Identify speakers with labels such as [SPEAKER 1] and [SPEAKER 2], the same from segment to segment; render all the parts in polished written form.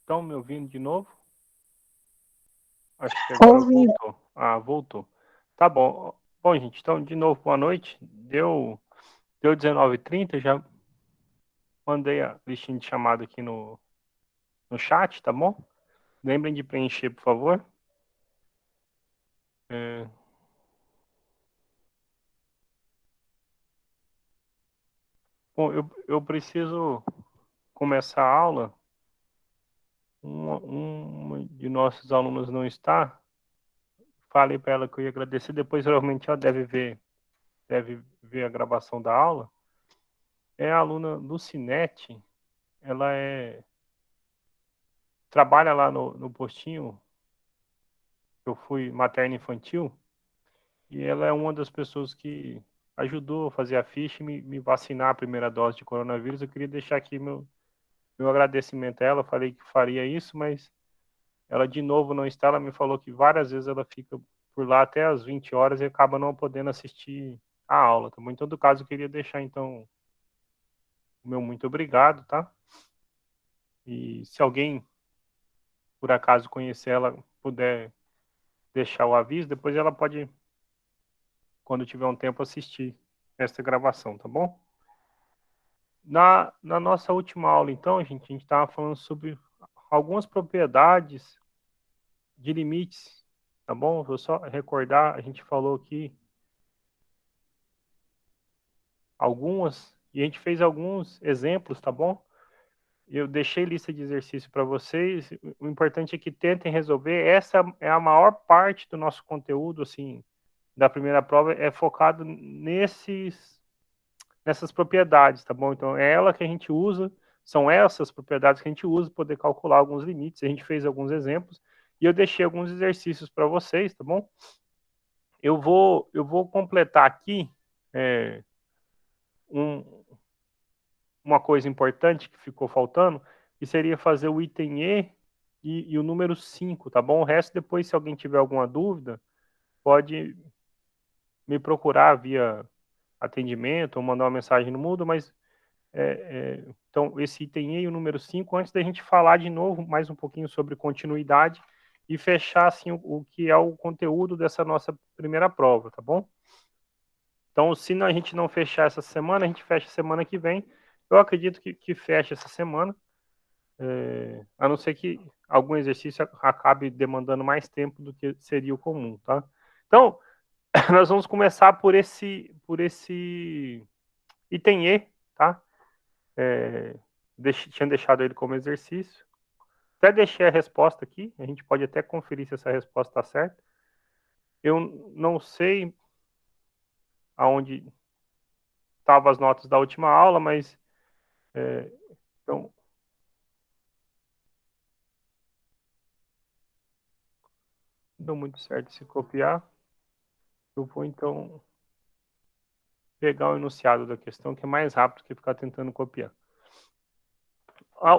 [SPEAKER 1] Estão me ouvindo de novo? Acho que agora voltou. Ah, voltou. Tá bom. Bom, gente, então, de novo, boa noite. Deu 19h30, já mandei a listinha de chamada aqui no chat, tá bom? Lembrem de preencher, por favor. Bom, eu preciso começar a aula. Uma de nossos alunos não está. Falei para ela que eu ia agradecer. Depois, provavelmente, ela deve ver a gravação da aula. É a aluna Lucinete. Ela trabalha lá no postinho. Eu fui materno infantil. E ela é uma das pessoas que ajudou a fazer a ficha e me vacinar a primeira dose de coronavírus. Eu queria deixar aqui meu agradecimento a ela. Falei que faria isso, mas ela de novo não está. Ela me falou que várias vezes ela fica por lá até as 20 horas e acaba não podendo assistir a aula. Tá bom? Em todo caso, eu queria deixar então o meu muito obrigado, tá? E se alguém por acaso conhecer ela, puder deixar o aviso, depois ela pode, quando tiver um tempo, assistir essa gravação, tá bom? Na nossa última aula, então, a gente estava falando sobre algumas propriedades de limites, tá bom? Vou só recordar, a gente falou aqui algumas, e a gente fez alguns exemplos, tá bom? Eu deixei lista de exercício para vocês. O importante é que tentem resolver. Essa é a maior parte do nosso conteúdo, assim, da primeira prova, é focado nessas propriedades, tá bom? Então, é ela que a gente usa, são essas propriedades que a gente usa para poder calcular alguns limites. A gente fez alguns exemplos e eu deixei alguns exercícios para vocês, tá bom? Eu vou completar aqui um, uma coisa importante que ficou faltando, que seria fazer o item e o número 5, tá bom? O resto, depois, se alguém tiver alguma dúvida, pode me procurar via atendimento ou mandar uma mensagem no Moodle, mas então, esse item E e o número 5, antes da gente falar de novo mais um pouquinho sobre continuidade e fechar assim, o que é o conteúdo dessa nossa primeira prova, tá bom? Então, se a gente não fechar essa semana, a gente fecha semana que vem. Eu acredito que feche essa semana, a não ser que algum exercício acabe demandando mais tempo do que seria o comum, tá? Então, nós vamos começar por esse item E, tá? Tinha deixado ele como exercício. Até deixei a resposta aqui, a gente pode até conferir se essa resposta está certa. Eu não sei aonde estavam as notas da última aula, mas então não deu muito certo se copiar. Eu vou então pegar o enunciado da questão, que é mais rápido que ficar tentando copiar.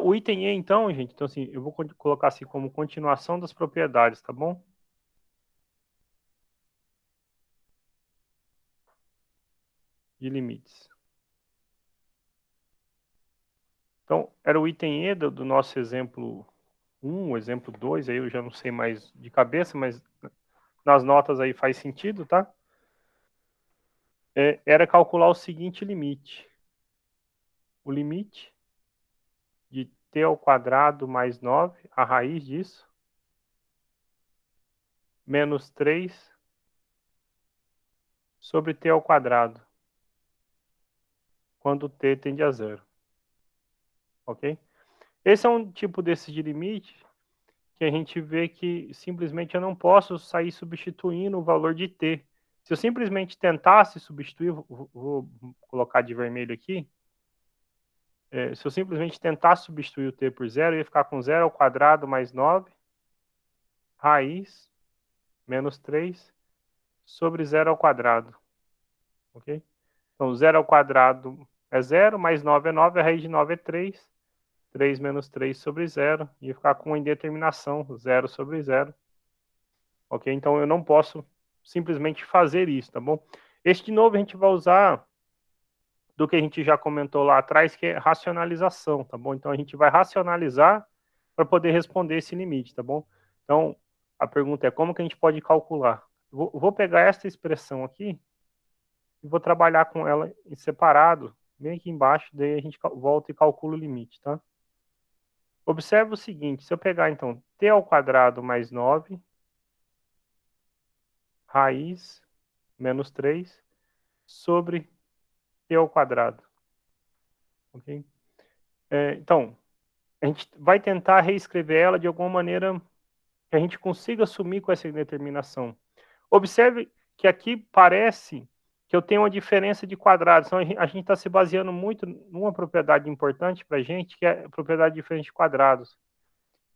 [SPEAKER 1] O item E, então, gente, então assim, eu vou colocar assim como continuação das propriedades, tá bom? De limites. Então, era o item E do nosso exemplo 1, o exemplo 2, aí eu já não sei mais de cabeça, mas nas notas aí faz sentido, tá? Era calcular o seguinte limite. O limite de t ao quadrado mais 9, a raiz disso, menos 3 sobre t ao quadrado, quando t tende a zero. Ok? Esse é um tipo desse de limite que a gente vê que simplesmente eu não posso sair substituindo o valor de t. Se eu simplesmente tentasse substituir, vou colocar de vermelho aqui, se eu simplesmente tentasse substituir o t por zero, eu ia ficar com 0 ao quadrado mais 9, raiz, menos 3, sobre 0 ao quadrado. Ok? Então, 0 ao quadrado é 0, mais 9 é 9, a raiz de 9 é 3. 3 menos 3 sobre 0, ia ficar com uma indeterminação, 0 sobre 0. Ok? Então, eu não posso simplesmente fazer isso, tá bom? Este, de novo, a gente vai usar do que a gente já comentou lá atrás, que é racionalização, tá bom? Então, a gente vai racionalizar para poder responder esse limite, tá bom? Então, a pergunta é como que a gente pode calcular? Vou pegar esta expressão aqui e vou trabalhar com ela em separado, bem aqui embaixo, daí a gente volta e calcula o limite, tá? Observe o seguinte, se eu pegar, então, t ao quadrado mais 9, raiz, menos 3, sobre t ao quadrado. Ok? Então, a gente vai tentar reescrever ela de alguma maneira que a gente consiga assumir com essa indeterminação. Observe que aqui parece que eu tenho uma diferença de quadrados. Então, a gente está se baseando muito numa propriedade importante para a gente, que é a propriedade de diferença de quadrados,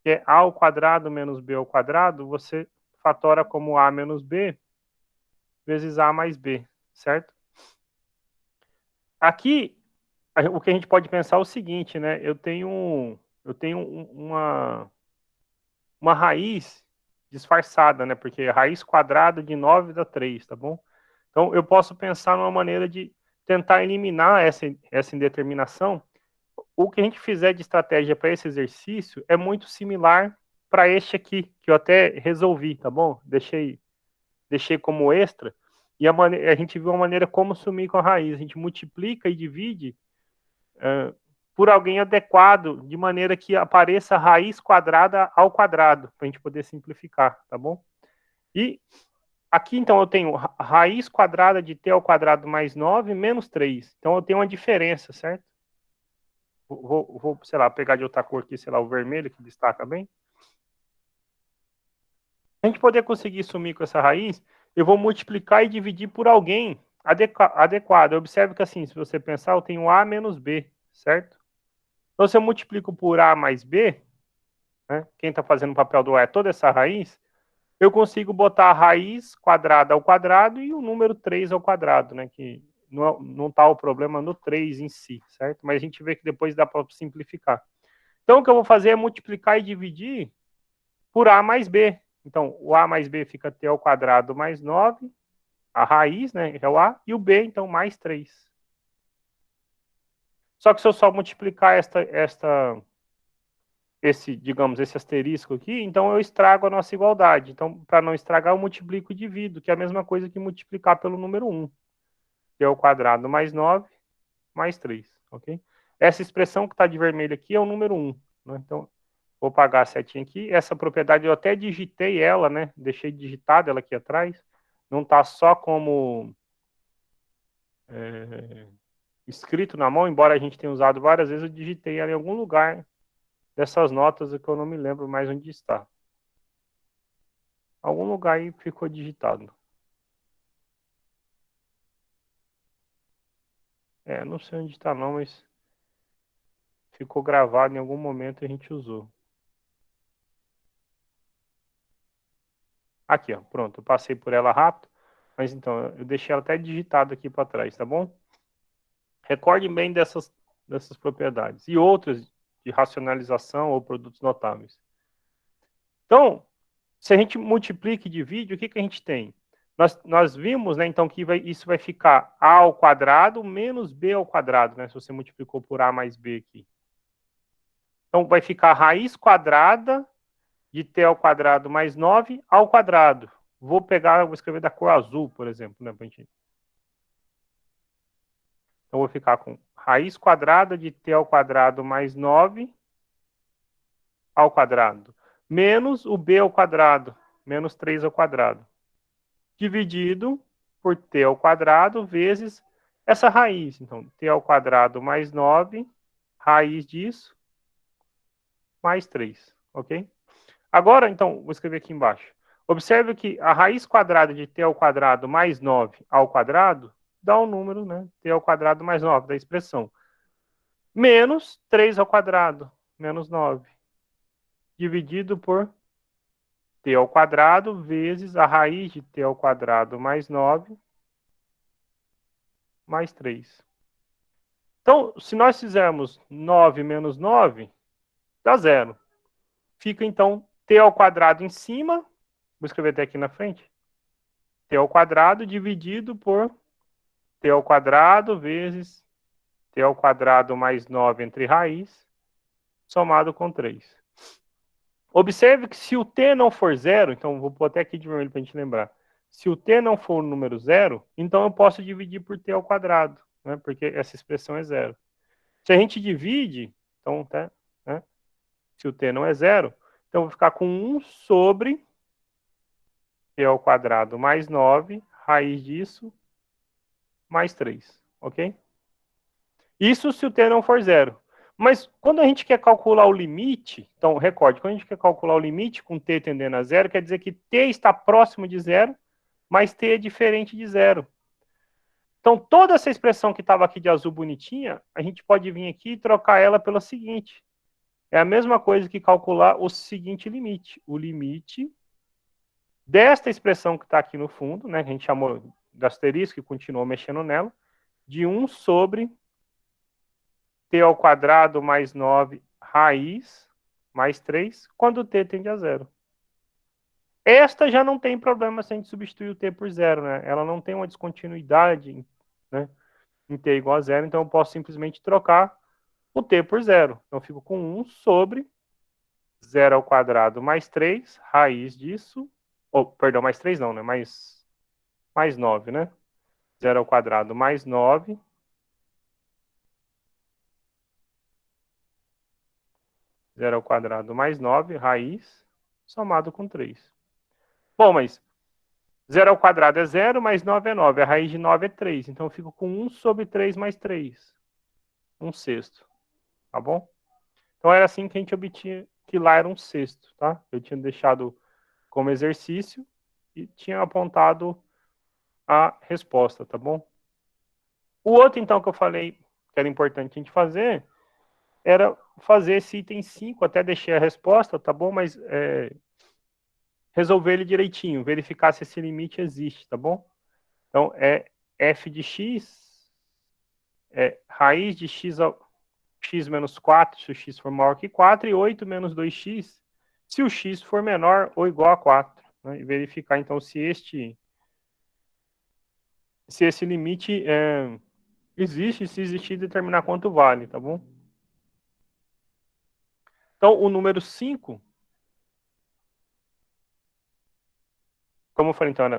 [SPEAKER 1] que é a ao quadrado menos b ao quadrado, você fatora como a menos b vezes a mais b, certo? Aqui, o que a gente pode pensar é o seguinte, né? Eu tenho uma raiz disfarçada, né? Porque a raiz quadrada de 9 dá 3, tá bom? Então, eu posso pensar numa maneira de tentar eliminar essa indeterminação. O que a gente fizer de estratégia para esse exercício é muito similar para este aqui, que eu até resolvi, tá bom? Deixei como extra, e a gente viu uma maneira como sumir com a raiz. A gente multiplica e divide por alguém adequado, de maneira que apareça a raiz quadrada ao quadrado, para a gente poder simplificar, tá bom? E aqui, então, eu tenho raiz quadrada de t ao quadrado mais 9 menos 3. Então, eu tenho uma diferença, certo? Vou, sei lá, pegar de outra cor aqui, sei lá, o vermelho, que destaca bem. A gente poder conseguir sumir com essa raiz, eu vou multiplicar e dividir por alguém adequado. Observe que, assim, se você pensar, eu tenho a menos b, certo? Então, se eu multiplico por a mais b, né, quem está fazendo o papel do a é toda essa raiz, eu consigo botar a raiz quadrada ao quadrado e o número 3 ao quadrado, né? Que não está o problema no 3 em si, certo? Mas a gente vê que depois dá para simplificar. Então, o que eu vou fazer é multiplicar e dividir por a mais b. Então, o a mais b fica t ao quadrado mais 9, a raiz, né? É o a, e o b, então, mais 3. Só que se eu só multiplicar esse asterisco aqui, então eu estrago a nossa igualdade. Então, para não estragar, eu multiplico e divido, que é a mesma coisa que multiplicar pelo número 1, que é o quadrado mais 9, mais 3, ok? Essa expressão que está de vermelho aqui é o número 1, né? Então, vou apagar a setinha aqui. Essa propriedade eu até digitei ela, né? Deixei digitada ela aqui atrás. Não está só como escrito na mão, embora a gente tenha usado várias vezes, eu digitei ela em algum lugar dessas notas que eu não me lembro mais onde está. Algum lugar aí ficou digitado. Não sei onde está não, mas ficou gravado em algum momento e a gente usou. Aqui, ó, pronto, eu passei por ela rápido, mas então, eu deixei ela até digitada aqui para trás, tá bom? Recordem bem dessas propriedades. E outras de racionalização ou produtos notáveis. Então, se a gente multiplica e divide, o que a gente tem? Nós vimos, né, então, que isso vai ficar a ao quadrado menos b ao quadrado, né, se você multiplicou por a mais b aqui. Então, vai ficar raiz quadrada de t ao quadrado mais 9 ao quadrado. Vou escrever da cor azul, por exemplo, né, pra gente... Então, vou ficar com raiz quadrada de t ao quadrado mais 9 ao quadrado, menos o b ao quadrado, menos 3 ao quadrado, dividido por t ao quadrado vezes essa raiz. Então, t ao quadrado mais 9, raiz disso, mais 3, ok? Agora, então, vou escrever aqui embaixo. Observe que a raiz quadrada de t ao quadrado mais 9 ao quadrado dá um número, né? T ao quadrado mais 9 da expressão. Menos 3 ao quadrado, menos 9. Dividido por t ao quadrado vezes a raiz de t ao quadrado mais 9 mais 3. Então, se nós fizermos 9 menos 9, dá zero. Fica, então, t ao quadrado em cima, vou escrever até aqui na frente, t ao quadrado dividido por t ao quadrado vezes t ao quadrado mais 9 entre raiz, somado com 3. Observe que se o t não for zero, então vou pôr até aqui de vermelho para a gente lembrar. Se o t não for um número zero, então eu posso dividir por t ao quadrado, né? Porque essa expressão é zero. Se a gente divide, então, tá, né? Se o t não é zero, então eu vou ficar com 1 sobre t ao quadrado mais 9, raiz disso, mais 3, ok? Isso se o t não for zero. Mas quando a gente quer calcular o limite, então, recorde, quando a gente quer calcular o limite com t tendendo a zero, quer dizer que t está próximo de zero, mas t é diferente de zero. Então, toda essa expressão que estava aqui de azul bonitinha, a gente pode vir aqui e trocar ela pela seguinte. É a mesma coisa que calcular o seguinte limite. O limite desta expressão que está aqui no fundo, né, que a gente chamou de asterisco e continuou mexendo nela, de 1 sobre t ao quadrado mais 9 raiz mais 3, quando t tende a zero. Esta já não tem problema se a gente substituir o t por zero, né? Ela não tem uma descontinuidade, né, em t igual a zero, então eu posso simplesmente trocar o t por zero. Então eu fico com 1 sobre 0 ao quadrado mais 3, raiz disso, perdão, mais 3 não, né? Mais 9, né? 0 ao quadrado mais 9 0 ao quadrado mais 9, raiz, somado com 3. Bom, mas 0 ao quadrado é 0, mais 9 é 9. A raiz de 9 é 3. Então eu fico com 1 sobre 3 mais 3. 1 sexto. Tá bom? Então era assim que a gente obtinha que lá era 1 sexto, tá? Eu tinha deixado como exercício e tinha apontado a resposta, tá bom? O outro, então, que eu falei que era importante a gente fazer era fazer esse item 5, até deixei a resposta, tá bom? Mas resolver ele direitinho, verificar se esse limite existe, tá bom? Então, é f de x, raiz de x, x menos 4, se o x for maior que 4, e 8 menos 2x, se o x for menor ou igual a 4. Né? E verificar, então, se esse limite existe, se existir, determinar quanto vale, tá bom? Então, o número 5, como eu falei, então,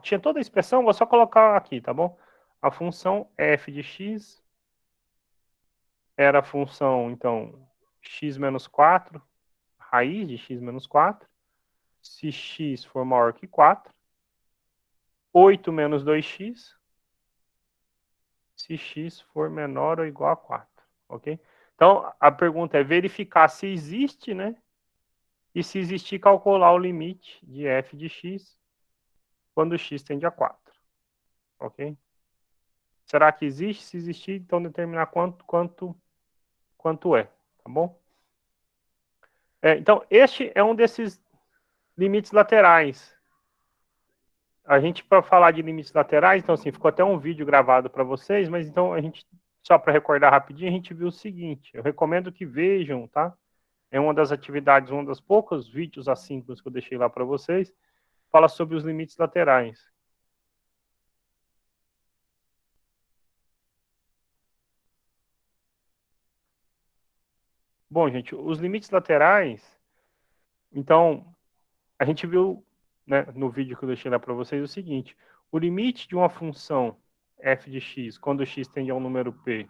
[SPEAKER 1] tinha toda a expressão, vou só colocar aqui, tá bom? A função f de x era a função, então, x menos 4, raiz de x menos 4, se x for maior que 4, 8 menos 2x, se x for menor ou igual a 4, ok? Então, a pergunta é verificar se existe, né? E se existir, calcular o limite de f de x quando x tende a 4, ok? Será que existe? Se existir, então determinar quanto é, tá bom? Então, este é um desses limites laterais. A gente, para falar de limites laterais, então, assim, ficou até um vídeo gravado para vocês, mas então a gente, só para recordar rapidinho, a gente viu o seguinte, eu recomendo que vejam, tá? É uma das atividades, um dos poucos vídeos assíncronos que eu deixei lá para vocês, fala sobre os limites laterais. Bom, gente, os limites laterais, então, a gente viu, né, no vídeo que eu deixei lá para vocês o seguinte: o limite de uma função f de x, quando x tende a um número p,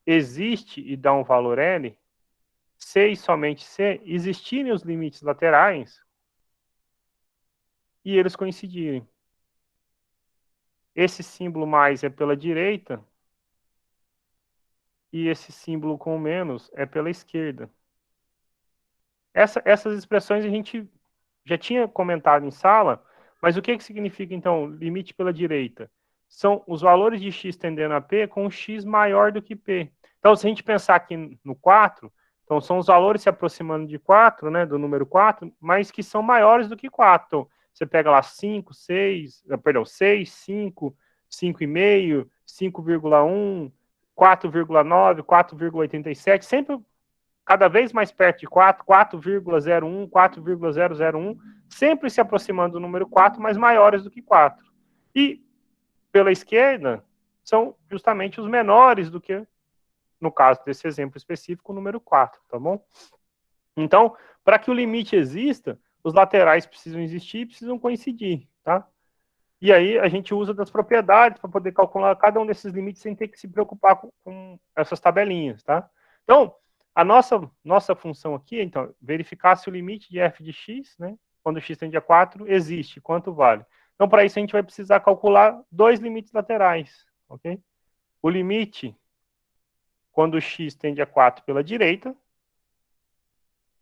[SPEAKER 1] existe e dá um valor L, se e somente se existirem os limites laterais e eles coincidirem. Esse símbolo mais é pela direita e esse símbolo com menos é pela esquerda. Essas expressões a gente já tinha comentado em sala, mas o que significa, então, limite pela direita? São os valores de x tendendo a p com x maior do que p. Então, se a gente pensar aqui no 4, então são os valores se aproximando de 4, né, do número 4, mas que são maiores do que 4. Então, você pega lá 5, 6, perdão, 6, 5, 5,5, 5,1, 4,9, 4,87, sempre cada vez mais perto de 4, 4,01, 4,001, sempre se aproximando do número 4, mas maiores do que 4. E pela esquerda, são justamente os menores do que, no caso desse exemplo específico, o número 4, tá bom? Então, para que o limite exista, os laterais precisam existir e precisam coincidir, tá? E aí a gente usa das propriedades para poder calcular cada um desses limites sem ter que se preocupar com essas tabelinhas, tá? Então, a nossa função aqui, então, verificar se o limite de f de x, né, quando x tende a 4, existe, quanto vale. Então, para isso, a gente vai precisar calcular dois limites laterais, ok? O limite quando x tende a 4 pela direita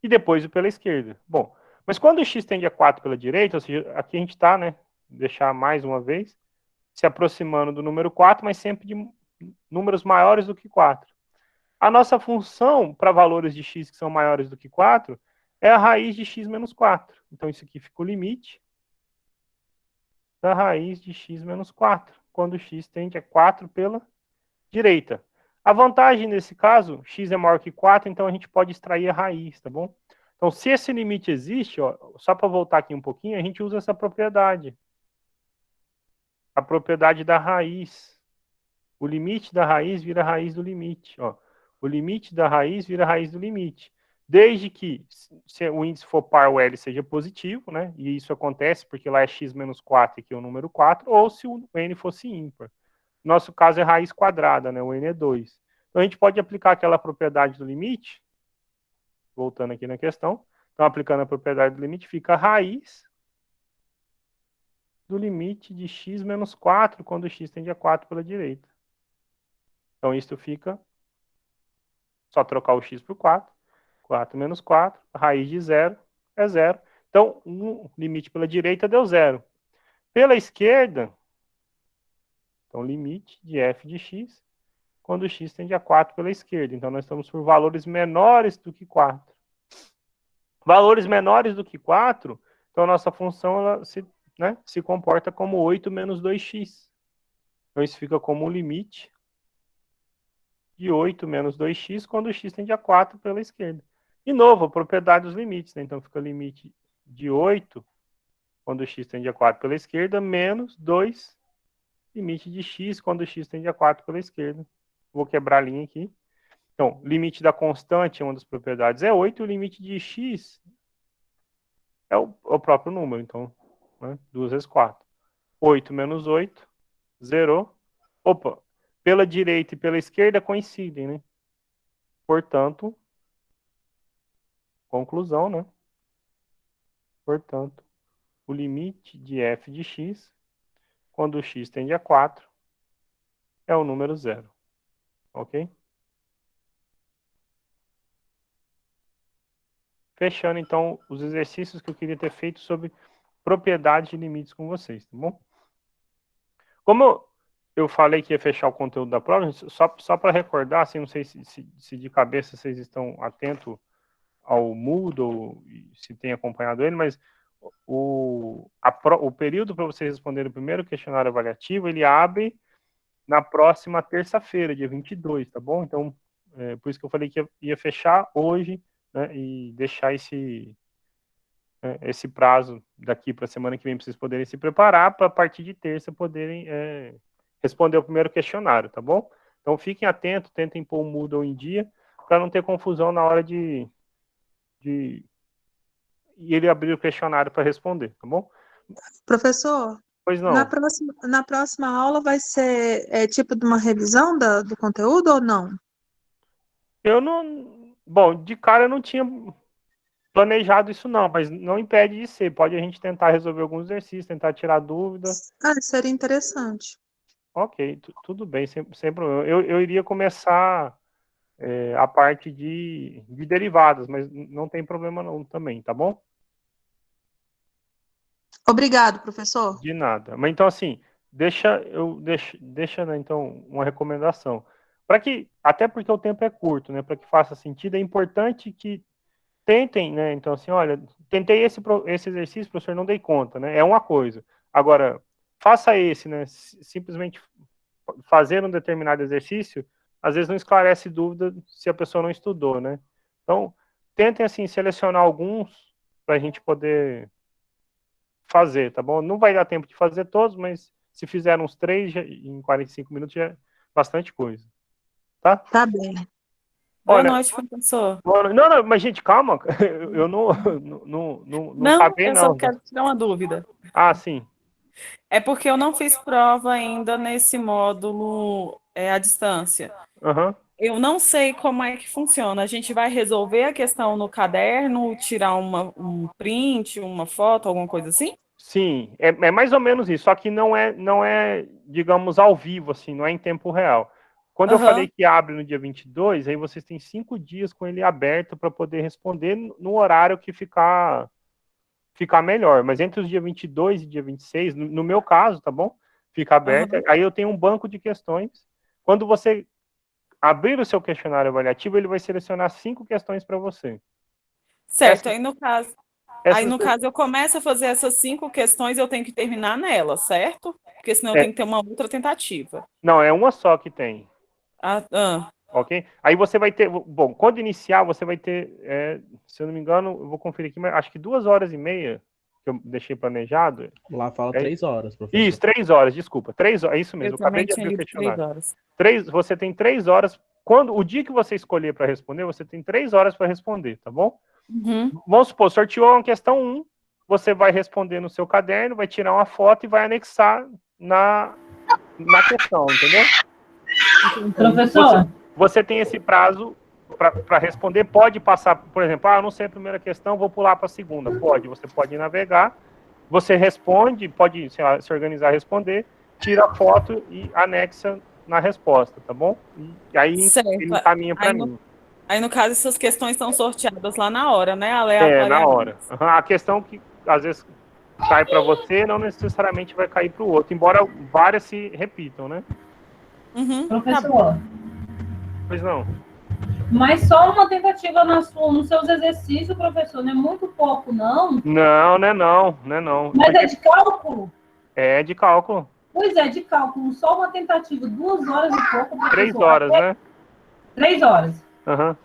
[SPEAKER 1] e depois o pela esquerda. Bom, mas quando o x tende a 4 pela direita, ou seja, aqui a gente está, né, deixar mais uma vez, se aproximando do número 4, mas sempre de números maiores do que 4. A nossa função para valores de x que são maiores do que 4 é a raiz de x menos 4. Então, isso aqui fica o limite da raiz de x menos 4, quando x tende a 4 pela direita. A vantagem nesse caso, x é maior que 4, então a gente pode extrair a raiz, tá bom? Então, se esse limite existe, ó, só para voltar aqui um pouquinho, a gente usa essa propriedade. A propriedade da raiz. O limite da raiz vira a raiz do limite. Ó. O limite da raiz vira a raiz do limite. Desde que, se o índice for par, o L seja positivo, né? E isso acontece porque lá é x menos 4 e aqui é o número 4, ou se o N fosse ímpar. No nosso caso é raiz quadrada, né? O N é 2. Então a gente pode aplicar aquela propriedade do limite, voltando aqui na questão. Então, aplicando a propriedade do limite, fica a raiz do limite de x menos 4 quando x tende a 4 pela direita. Então, isso fica só trocar o x por 4. 4 menos 4, a raiz de 0 é 0. Então, o limite pela direita deu 0. Pela esquerda, então, limite de f de x, quando x tende a 4 pela esquerda. Então, nós estamos por valores menores do que 4. Valores menores do que 4, então, a nossa função ela se comporta como 8 menos 2x. Então, isso fica como o limite de 8 menos 2x quando x tende a 4 pela esquerda. De novo, a propriedade dos limites, né? Então fica o limite de 8 quando x tende a 4 pela esquerda, menos 2 limite de x quando x tende a 4 pela esquerda. Vou quebrar a linha aqui. Então, limite da constante, uma das propriedades é 8, e o limite de x é o próprio número. Então, né? 2 vezes 4. 8 menos 8, zerou. Opa, pela direita e pela esquerda coincidem, né? Portanto, conclusão, né? Portanto, o limite de f de x, quando x tende a 4, é o número 0. Ok? Fechando, então, os exercícios que eu queria ter feito sobre propriedades de limites com vocês, tá bom? Como eu falei que ia fechar o conteúdo da prova, só para recordar, assim, não sei se de cabeça vocês estão atentos ao Moodle, se tem acompanhado ele, mas o período para vocês responderem o primeiro questionário avaliativo, ele abre na próxima terça-feira, dia 22, tá bom? Então, por isso que eu falei que ia fechar hoje, né, e deixar esse prazo daqui para a semana que vem para vocês poderem se preparar para a partir de terça poderem responder o primeiro questionário, tá bom? Então, fiquem atentos, tentem pôr o Moodle em dia. para não ter confusão na hora de e ele abrir o questionário para responder, tá bom?
[SPEAKER 2] Professor,
[SPEAKER 1] Pois não.
[SPEAKER 2] na próxima aula vai ser tipo de uma revisão do conteúdo ou não?
[SPEAKER 1] Eu não. Bom, de cara eu não tinha planejado isso, não, mas não impede de ser. Pode a gente tentar resolver alguns exercícios, tentar tirar dúvida.
[SPEAKER 2] Ah, seria interessante.
[SPEAKER 1] Ok, tudo bem, sem problema. Eu iria começar a parte de derivadas, mas não tem problema não também, tá bom?
[SPEAKER 2] Obrigado, professor.
[SPEAKER 1] De nada. Mas então, assim, deixa, né, então, uma recomendação. Para que, até porque o tempo é curto, né? Para que faça sentido, é importante que tentem, né? Então, assim, olha, tentei esse exercício, professor, não dei conta, né? É uma coisa. Agora, faça esse, né? Simplesmente fazer um determinado exercício, às vezes não esclarece dúvida se a pessoa não estudou, né? Então, tentem, assim, selecionar alguns para a gente poder fazer, tá bom? Não vai dar tempo de fazer todos, mas se fizer uns três em 45 minutos já é bastante coisa, tá?
[SPEAKER 2] Tá bem.
[SPEAKER 3] Boa
[SPEAKER 1] Olha,
[SPEAKER 3] noite, professor.
[SPEAKER 1] não, mas gente, calma, eu não
[SPEAKER 3] Não,
[SPEAKER 1] acabei
[SPEAKER 3] eu só
[SPEAKER 1] não.
[SPEAKER 3] quero tirar uma dúvida.
[SPEAKER 1] Ah, sim.
[SPEAKER 3] É porque eu não fiz prova ainda nesse módulo à distância.
[SPEAKER 1] Uhum.
[SPEAKER 3] Eu não sei como é que funciona. A gente vai resolver a questão no caderno, tirar um print, uma foto, alguma coisa assim?
[SPEAKER 1] Sim, é mais ou menos isso, só que não é, digamos, ao vivo, assim, não é em tempo real. Quando eu falei
[SPEAKER 3] Aham,
[SPEAKER 1] que abre no dia 22, aí vocês têm 5 dias com ele aberto para poder responder no horário que ficar melhor. Mas entre os dias 22 e dia 26, no meu caso, tá bom? Fica aberto.
[SPEAKER 3] aham.
[SPEAKER 1] Aí eu tenho um banco de questões. Quando você abrir o seu questionário avaliativo, ele vai selecionar 5 questões para você.
[SPEAKER 3] Certo.
[SPEAKER 1] Essas,
[SPEAKER 3] Aí
[SPEAKER 1] essas
[SPEAKER 3] no caso eu começo a fazer essas 5 questões, eu tenho que terminar nela, certo? Porque senão eu
[SPEAKER 1] é,
[SPEAKER 3] tenho que ter uma outra tentativa.
[SPEAKER 1] não, é uma só que tem.
[SPEAKER 3] Ah, ah,
[SPEAKER 1] Ok? Aí você vai ter. Bom, quando iniciar, você vai ter, se eu não me engano, eu vou conferir aqui, mas acho que 2 horas e meia que eu deixei planejado.
[SPEAKER 4] Lá fala
[SPEAKER 1] É,
[SPEAKER 4] 3 horas,
[SPEAKER 1] isso,
[SPEAKER 4] professor.
[SPEAKER 1] 3 horas, desculpa. 3 horas, é isso
[SPEAKER 3] eu
[SPEAKER 1] mesmo, eu acabei
[SPEAKER 3] também
[SPEAKER 1] de
[SPEAKER 3] tinha
[SPEAKER 1] abrir o
[SPEAKER 3] lido 3
[SPEAKER 1] questionário.
[SPEAKER 3] horas.
[SPEAKER 1] Você tem 3 horas. Quando o dia que você escolher para responder, você tem 3 horas para responder, tá bom?
[SPEAKER 3] Uhum.
[SPEAKER 1] Vamos supor, sorteou uma questão 1, você vai responder no seu caderno, vai tirar uma foto e vai anexar na questão, entendeu?
[SPEAKER 3] Entendi.
[SPEAKER 1] Você,
[SPEAKER 5] Professor,
[SPEAKER 1] você tem esse prazo para responder, pode passar, por exemplo, eu não sei a primeira questão, vou pular para a segunda. Pode, você pode navegar, você responde, pode, sei lá, se organizar a responder, tira a foto e anexa na resposta, tá bom? E aí
[SPEAKER 3] Certo.
[SPEAKER 1] ele encaminha para
[SPEAKER 3] Aí no,
[SPEAKER 1] mim.
[SPEAKER 3] aí, no caso, essas questões são sorteadas lá na hora, né?
[SPEAKER 1] Na
[SPEAKER 3] Aleatoriamente.
[SPEAKER 1] hora. Uhum. A questão que às vezes cai para você não necessariamente vai cair para o outro, embora várias se repitam, né?
[SPEAKER 3] Uhum, tá bom.
[SPEAKER 5] professor,
[SPEAKER 1] Pois não.
[SPEAKER 5] mas só uma tentativa nos seus exercícios, professor, não é muito pouco, não.
[SPEAKER 1] Não, não é não, não é não.
[SPEAKER 5] Mas é
[SPEAKER 1] Porque
[SPEAKER 5] de cálculo?
[SPEAKER 1] é de cálculo.
[SPEAKER 5] Pois é, de cálculo. Só uma tentativa, 2 horas e pouco,
[SPEAKER 1] 3 horas,
[SPEAKER 5] professor.
[SPEAKER 1] né?
[SPEAKER 5] 3 horas.
[SPEAKER 1] Uhum.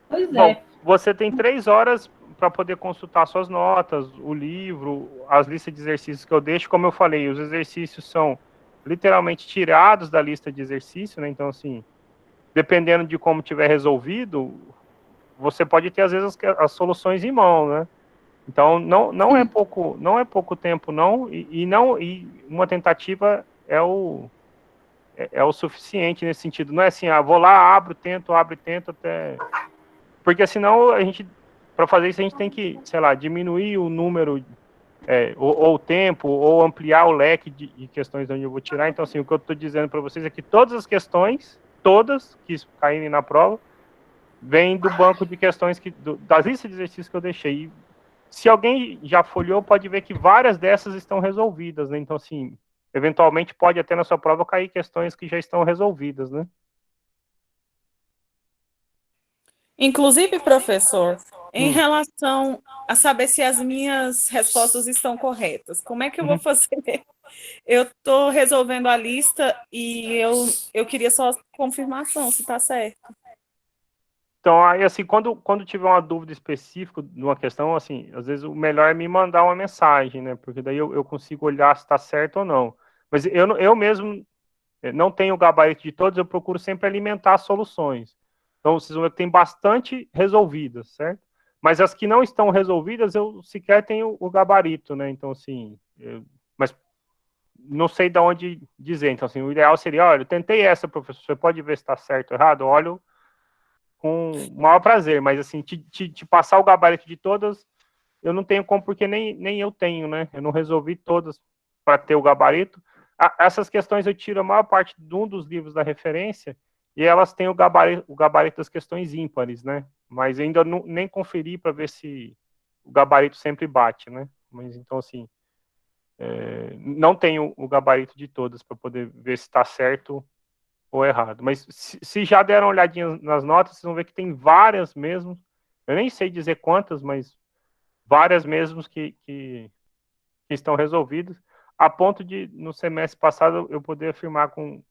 [SPEAKER 5] Pois
[SPEAKER 1] Bom,
[SPEAKER 5] é.
[SPEAKER 1] você tem 3 horas para poder consultar suas notas, o livro, as listas de exercícios que eu deixo. Como eu falei, os exercícios são literalmente tirados da lista de exercício, né? Então, assim, dependendo de como tiver resolvido, você pode ter, às vezes, as soluções em mão, né? Então, não é pouco tempo, não, e uma tentativa é o suficiente nesse sentido. Não é assim, vou lá, abro, tento até. Porque senão para fazer isso, a gente tem que, sei lá, diminuir o número, ou o tempo, ou ampliar o leque de questões onde eu vou tirar. Então, assim, o que eu estou dizendo para vocês é que todas as questões, todas que caírem na prova, vêm do banco de questões das listas de exercícios que eu deixei. E se alguém já folheou, pode ver que várias dessas estão resolvidas, né? Então, assim, eventualmente pode até na sua prova cair questões que já estão resolvidas, né?
[SPEAKER 3] Inclusive, professor, em
[SPEAKER 1] Hum.
[SPEAKER 3] relação a saber se as minhas respostas estão corretas, como é que eu vou
[SPEAKER 1] Uhum.
[SPEAKER 3] fazer? Eu estou resolvendo a lista e eu queria só confirmação se está certo.
[SPEAKER 1] Então, aí, assim, quando tiver uma dúvida específica de uma questão, assim, às vezes o melhor é me mandar uma mensagem, né? Porque daí eu consigo olhar se está certo ou não. Mas eu mesmo não tenho o gabarito de todos, eu procuro sempre alimentar soluções. Então, vocês vão ver que tem bastante resolvidas, certo? Mas as que não estão resolvidas, eu sequer tenho o gabarito, né? Então, assim, mas não sei de onde dizer. Então, assim, o ideal seria, olha, eu tentei essa, professor, você pode ver se está certo ou errado? Eu olho com o maior prazer, mas, assim, te passar o gabarito de todas, eu não tenho como, porque nem eu tenho, né? Eu não resolvi todas para ter o gabarito. Essas questões eu tiro a maior parte de um dos livros da referência e elas têm o gabarito das questões ímpares, né? Mas ainda não, nem conferi para ver se o gabarito sempre bate, né? Mas então, assim, não tenho o gabarito de todas para poder ver se está certo ou errado. Mas se já deram uma olhadinha nas notas, vocês vão ver que tem várias mesmo. Eu nem sei dizer quantas, mas várias mesmo que estão resolvidas, a ponto de, no semestre passado, eu poder afirmar com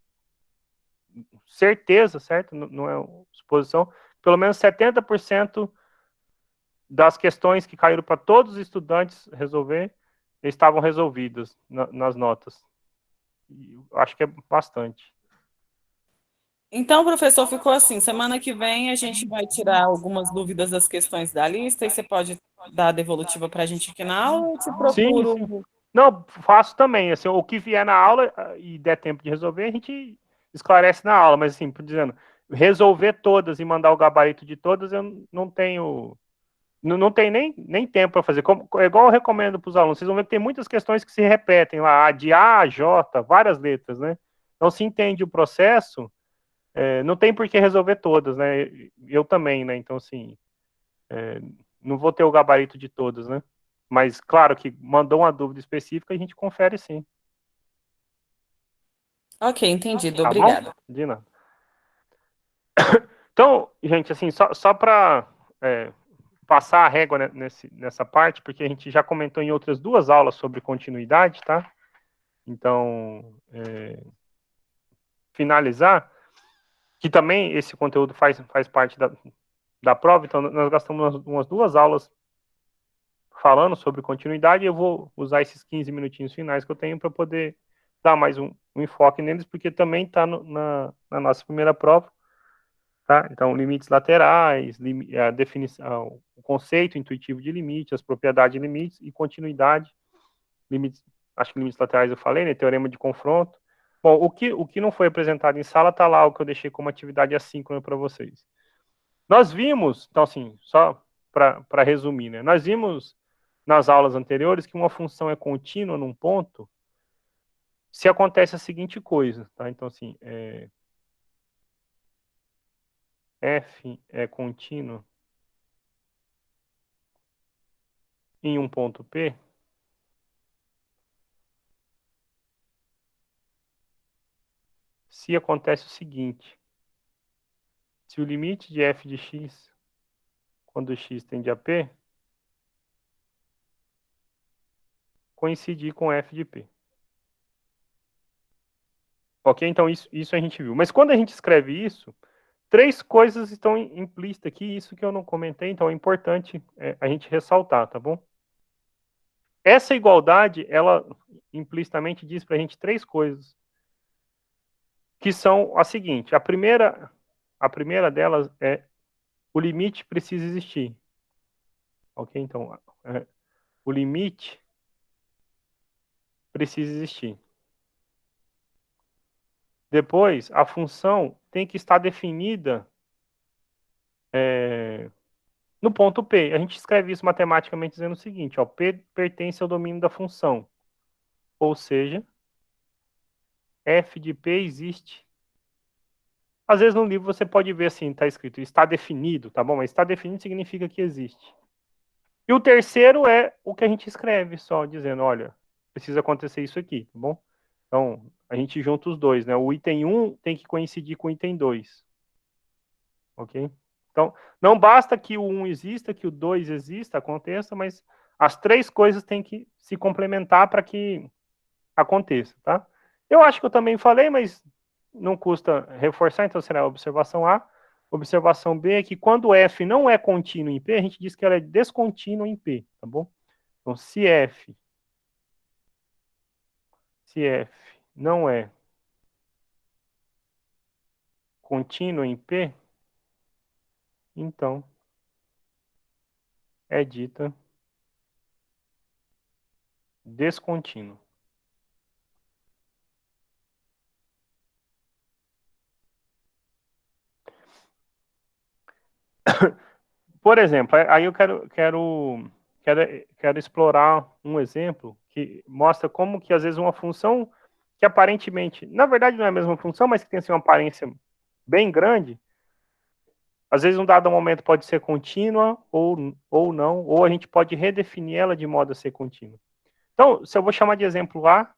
[SPEAKER 1] certeza, certo? Não é suposição, pelo menos 70% das questões que caíram para todos os estudantes resolver estavam resolvidas nas notas. Acho que é bastante.
[SPEAKER 3] Então, professor, ficou assim, semana que vem a gente vai tirar algumas dúvidas das questões da lista e você pode dar a devolutiva para a gente aqui na aula ou eu te
[SPEAKER 1] Sim,
[SPEAKER 3] procuro?
[SPEAKER 1] sim. Não, faço também. Assim, o que vier na aula e der tempo de resolver, a gente esclarece na aula. Mas, assim, por dizendo, resolver todas e mandar o gabarito de todas, eu não tenho. Não tem nem tempo para fazer. É igual eu recomendo para os alunos. Vocês vão ver que tem muitas questões que se repetem lá, de A a J, várias letras, né? Então, se entende o processo, não tem por que resolver todas, né? Eu também, né? Então, assim, não vou ter o gabarito de todas, né? Mas, claro que mandou uma dúvida específica, a gente confere sim.
[SPEAKER 3] Ok, entendido.
[SPEAKER 1] Tá bom?
[SPEAKER 3] Obrigada.
[SPEAKER 1] De nada. Então, gente, assim, só para passar a régua nessa parte, porque a gente já comentou em outras duas aulas sobre continuidade, tá? Então, finalizar, que também esse conteúdo faz parte da prova, então nós gastamos umas duas aulas falando sobre continuidade, e eu vou usar esses 15 minutinhos finais que eu tenho para poder dar mais um enfoque neles, porque também está na nossa primeira prova, tá? Então, limites laterais, a definição, o conceito intuitivo de limite, as propriedades de limites e continuidade, limites, acho que limites laterais eu falei, né? Teorema de confronto. Bom, o que não foi apresentado em sala está lá, o que eu deixei como atividade assíncrona para vocês. Nós vimos, então assim, só para resumir, né? Nós vimos nas aulas anteriores que uma função é contínua num ponto se acontece a seguinte coisa, tá? Então, assim, f é contínuo em um ponto P, se acontece o seguinte: se o limite de f de x, quando x tende a P, coincidir com f de P. Ok? Então, isso a gente viu. Mas quando a gente escreve isso, três coisas estão implícitas aqui, isso que eu não comentei, então é importante a gente ressaltar, tá bom? Essa igualdade, ela implicitamente diz para a gente três coisas, que são a seguinte: a primeira delas é o limite precisa existir. Ok? Então, o limite precisa existir. Depois, a função tem que estar definida no ponto P. A gente escreve isso matematicamente dizendo o seguinte: ó, P pertence ao domínio da função. Ou seja, f de P existe. Às vezes no livro você pode ver assim, está escrito, está definido, tá bom? Mas está definido significa que existe. E o terceiro é o que a gente escreve, só dizendo, olha, precisa acontecer isso aqui, tá bom? Então, a gente junta os dois, né? O item 1 tem que coincidir com o item 2. Ok? Então, não basta que o 1 exista, que o 2 exista, aconteça, mas as três coisas têm que se complementar para que aconteça, tá? Eu acho que eu também falei, mas não custa reforçar, então será a observação A. Observação B é que quando F não é contínuo em P, a gente diz que ela é descontínua em P, tá bom? Então, se F não é contínuo em P, então, é dita descontínua. Por exemplo, aí eu quero explorar um exemplo que mostra como que às vezes uma função que aparentemente, na verdade não é a mesma função, mas que tem assim, uma aparência bem grande, às vezes um dado momento pode ser contínua ou não, ou a gente pode redefinir ela de modo a ser contínua. Então, se eu vou chamar de exemplo A,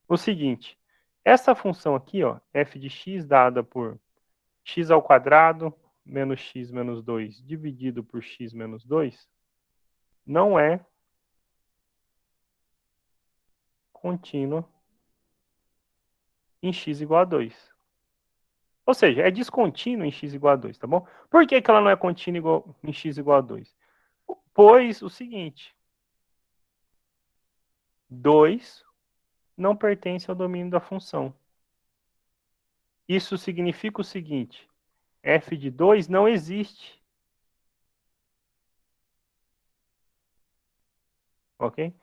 [SPEAKER 1] o seguinte, essa função aqui, ó, f de x dada por x ao quadrado menos x menos 2 dividido por x menos 2 não é contínua em x igual a 2. Ou seja, é descontínua em x igual a 2, tá bom? Por que ela não é contínua em x igual a 2? Pois o seguinte, 2 não pertence ao domínio da função. Isso significa o seguinte, f de 2 não existe. Ok?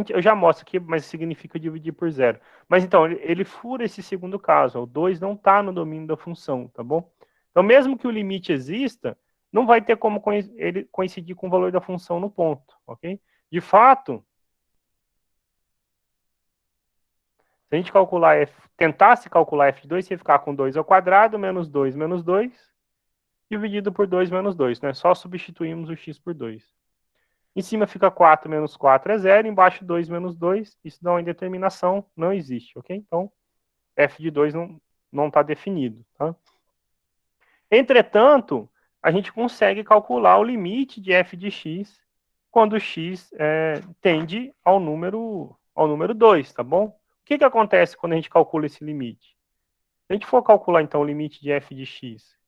[SPEAKER 1] Eu já mostro aqui, mas significa dividir por zero. Mas então, ele fura esse segundo caso. O 2 não está no domínio da função, tá bom? Então, mesmo que o limite exista, não vai ter como ele coincidir com o valor da função no ponto, ok? De fato, se a gente tentasse calcular f de 2, você ia ficar com 2 ao quadrado menos 2 dividido por 2 menos 2, né? Só substituímos o x por 2. Em cima fica 4 menos 4 é 0, embaixo 2 menos 2, isso dá uma indeterminação, não existe, ok? Então, f de 2 não está definido, tá? Entretanto, a gente consegue calcular o limite de f de x quando x tende ao número 2, tá bom? O que acontece quando a gente calcula esse limite? Se a gente for calcular, então, o limite de f de x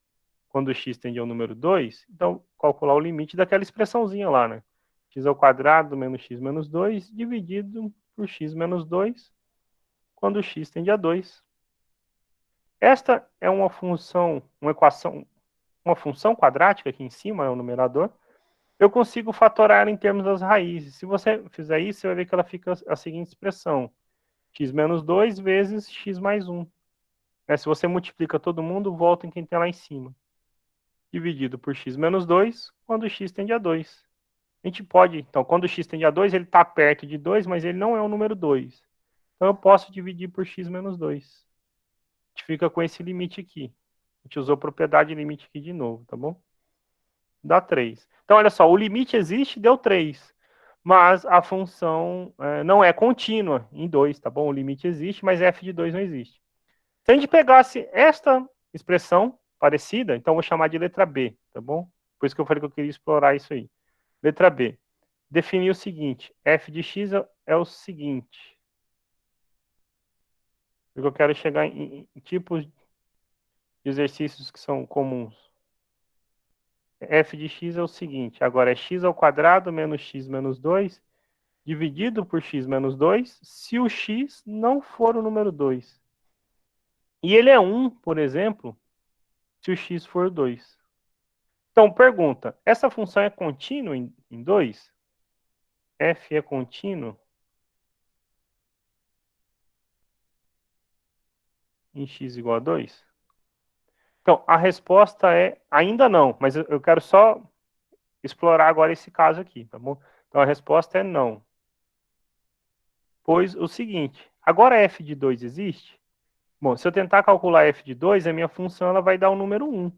[SPEAKER 1] quando x tende ao número 2, então, calcular o limite daquela expressãozinha lá, né? X ao quadrado menos x menos 2 dividido por x menos 2 quando x tende a 2. Esta é uma função, uma função quadrática aqui em cima, é o numerador. Eu consigo fatorar ela em termos das raízes. Se você fizer isso, você vai ver que ela fica a seguinte expressão. X menos 2 vezes x mais 1. Se você multiplica todo mundo, volta em quem tem lá em cima. Dividido por x menos 2, quando x tende a 2. A gente pode, então, quando x tende a 2, ele está perto de 2, mas ele não é o número 2. Então, eu posso dividir por x menos 2. A gente fica com esse limite aqui. A gente usou propriedade limite aqui de novo, tá bom? Dá 3. Então, olha só, o limite existe, deu 3. Mas a função não é contínua em 2, tá bom? O limite existe, mas f de 2 não existe. Se a gente pegasse esta expressão parecida, então eu vou chamar de letra B, tá bom? Por isso que eu falei que eu queria explorar isso aí. Letra B. Definir o seguinte, f de x é o seguinte. Porque eu quero chegar em tipos de exercícios que são comuns. F de x é o seguinte, agora é x ao quadrado menos x menos 2 dividido por x menos 2 se o x não for o número 2. E ele é 1, por exemplo, se o x for 2. Então, pergunta, essa função é contínua em 2? F é contínuo em x igual a 2? Então, a resposta é ainda não, mas eu quero só explorar agora esse caso aqui, tá bom? Então, a resposta é não. Pois o seguinte, agora f de 2 existe? Bom, se eu tentar calcular f de 2, a minha função ela vai dar o número 1.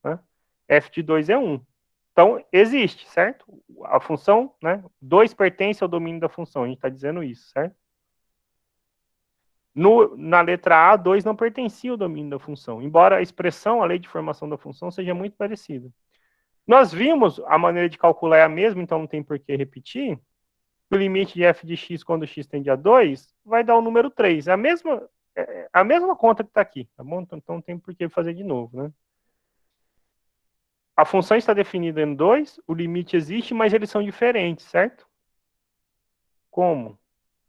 [SPEAKER 1] Né? F de 2 é 1. Então, existe, certo? A função, né? 2 pertence ao domínio da função, a gente está dizendo isso, certo? Na letra A, 2 não pertencia ao domínio da função, embora a expressão, a lei de formação da função, seja muito parecida. Nós vimos, a maneira de calcular é a mesma, então não tem por que repetir. O limite de f de x quando x tende a 2 vai dar o número 3. É a mesma conta que está aqui, tá bom? Então não tem por que fazer de novo, né? A função está definida em 2, o limite existe, mas eles são diferentes, certo? Como?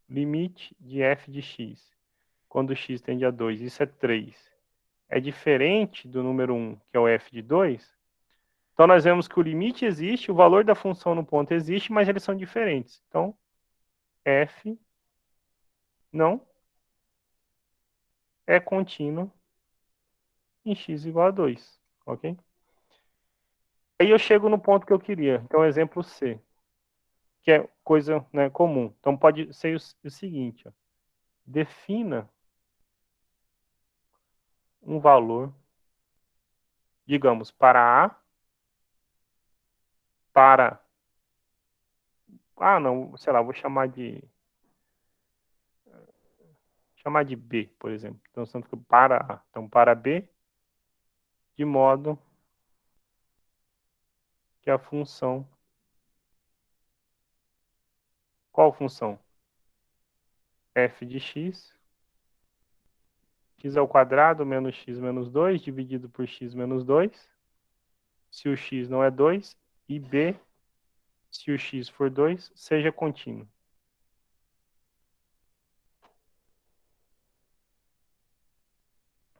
[SPEAKER 1] Limite de f de x quando x tende a 2, isso é 3. É diferente do número 1, que é o f de 2. Então, nós vemos que o limite existe, o valor da função no ponto existe, mas eles são diferentes. Então, f não é contínuo em x igual a 2, ok? Aí eu chego no ponto que eu queria. Então, exemplo C, que é coisa, né, comum. Então, pode ser o seguinte, ó. Defina um valor, digamos, para A, para... Ah, não, sei lá, vou chamar de B, por exemplo. Então, tanto que para A. Então, para B, de modo que a função... Qual função? F de x ao quadrado menos x menos 2, dividido por x menos 2, se o x não é 2, e b, se o x for 2, seja contínuo.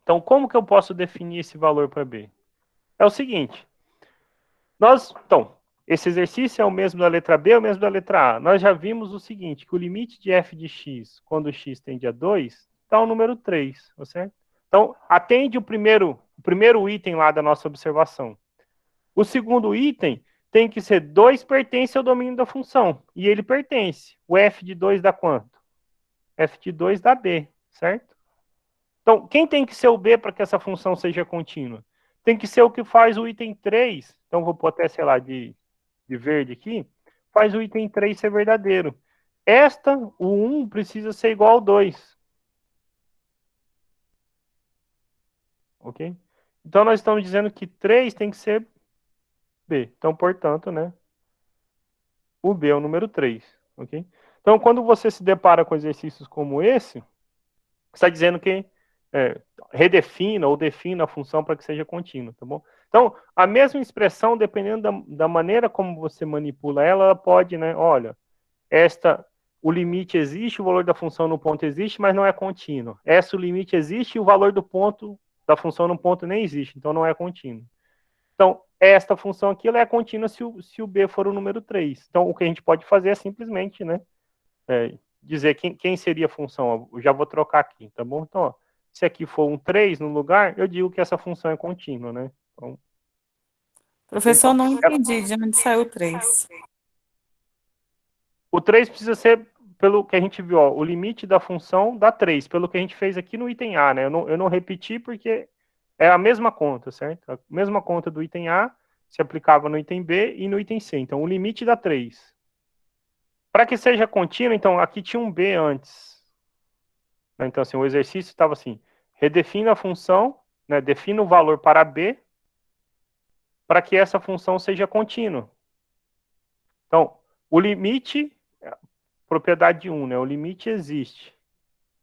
[SPEAKER 1] Então, como que eu posso definir esse valor para b? É o seguinte, então, esse exercício é o mesmo da letra B, é o mesmo da letra A. Nós já vimos o seguinte, que o limite de f de x, quando x tende a 2, está o número 3, tá certo? Então, atende o primeiro item lá da nossa observação. O segundo item tem que ser 2 pertence ao domínio da função. E ele pertence. O f de 2 dá quanto? F de 2 dá b, certo? Então, quem tem que ser o b para que essa função seja contínua? Tem que ser o que faz o item 3. Então, vou pôr até, sei lá, de verde aqui. Faz o item 3 ser verdadeiro. O 1 precisa ser igual ao 2. Ok? Então, nós estamos dizendo que 3 tem que ser B. Então, portanto, né, o B é o número 3. Ok? Então, quando você se depara com exercícios como esse, você está dizendo que redefina ou defina a função para que seja contínua, tá bom? Então, a mesma expressão, dependendo da maneira como você manipula ela, ela pode, né, olha, o limite existe, o valor da função no ponto existe, mas não é contínuo. O limite existe e o valor da função no ponto nem existe, então não é contínuo. Então, esta função aqui ela é contínua se o B for o número 3. Então, o que a gente pode fazer é simplesmente, né, dizer quem seria a função. Eu já vou trocar aqui, tá bom? Então, ó, se aqui for um 3 no lugar, eu digo que essa função é contínua, né? Então,
[SPEAKER 3] Professor, não entendi de onde saiu o 3.
[SPEAKER 1] O 3 precisa ser, pelo que a gente viu, ó, o limite da função dá 3, pelo que a gente fez aqui no item A, né? Eu não repeti porque é a mesma conta, certo? A mesma conta do item A se aplicava no item B e no item C. Então, o limite dá 3. Para que seja contínuo, então, aqui tinha um B antes. Então, assim, o exercício estava assim, redefina a função, né, defina o valor para B, para que essa função seja contínua. Então, o limite, propriedade 1, né, o limite existe.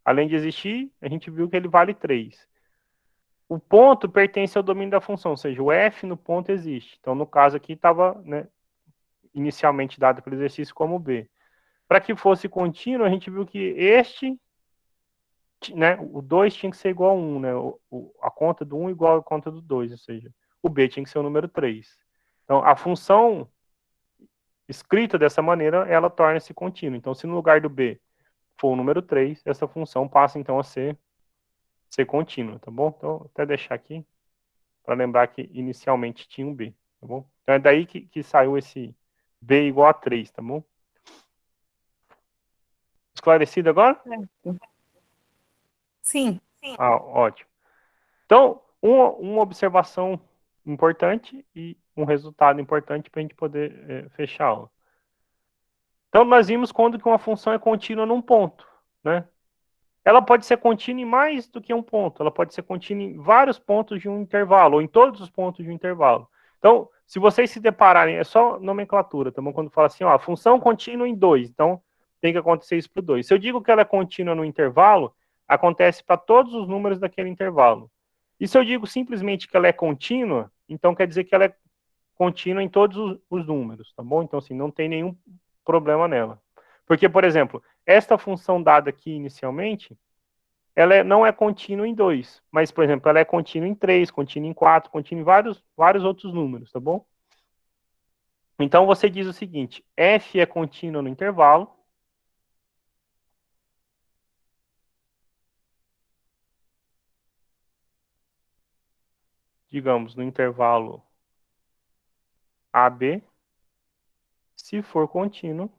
[SPEAKER 1] Além de existir, a gente viu que ele vale 3. O ponto pertence ao domínio da função, ou seja, o f no ponto existe. Então, no caso aqui, estava, né, inicialmente dado pelo exercício como B. Para que fosse contínuo, a gente viu que né, o 2 tinha que ser igual a 1, né, a conta do 1 igual a conta do 2, ou seja, o B tinha que ser o número 3. Então, a função escrita dessa maneira, ela torna-se contínua. Então, se no lugar do B for o número 3, essa função passa, então, a ser contínua, tá bom? Então, vou até deixar aqui, para lembrar que inicialmente tinha um B, tá bom? Então, é daí que saiu esse B igual a 3, tá bom? Esclarecido agora?
[SPEAKER 3] Sim.
[SPEAKER 1] Ah, ótimo. Então, uma observação importante e um resultado importante para a gente poder fechar a aula. Então, nós vimos quando que uma função é contínua num ponto, né? Ela pode ser contínua em mais do que um ponto, ela pode ser contínua em vários pontos de um intervalo, ou em todos os pontos de um intervalo. Então, se vocês se depararem, é só nomenclatura, tá bom? Quando fala assim, ó, a função contínua em 2, então tem que acontecer isso para 2. Se eu digo que ela é contínua no intervalo, acontece para todos os números daquele intervalo. E se eu digo simplesmente que ela é contínua, então quer dizer que ela é contínua em todos os números, tá bom? Então, assim, não tem nenhum problema nela. Porque, por exemplo, esta função dada aqui inicialmente, ela não é contínua em 2, mas, por exemplo, ela é contínua em 3, contínua em 4, contínua em vários outros números, tá bom? Então, você diz o seguinte, f é contínuo no intervalo, digamos, no intervalo AB, se for contínuo,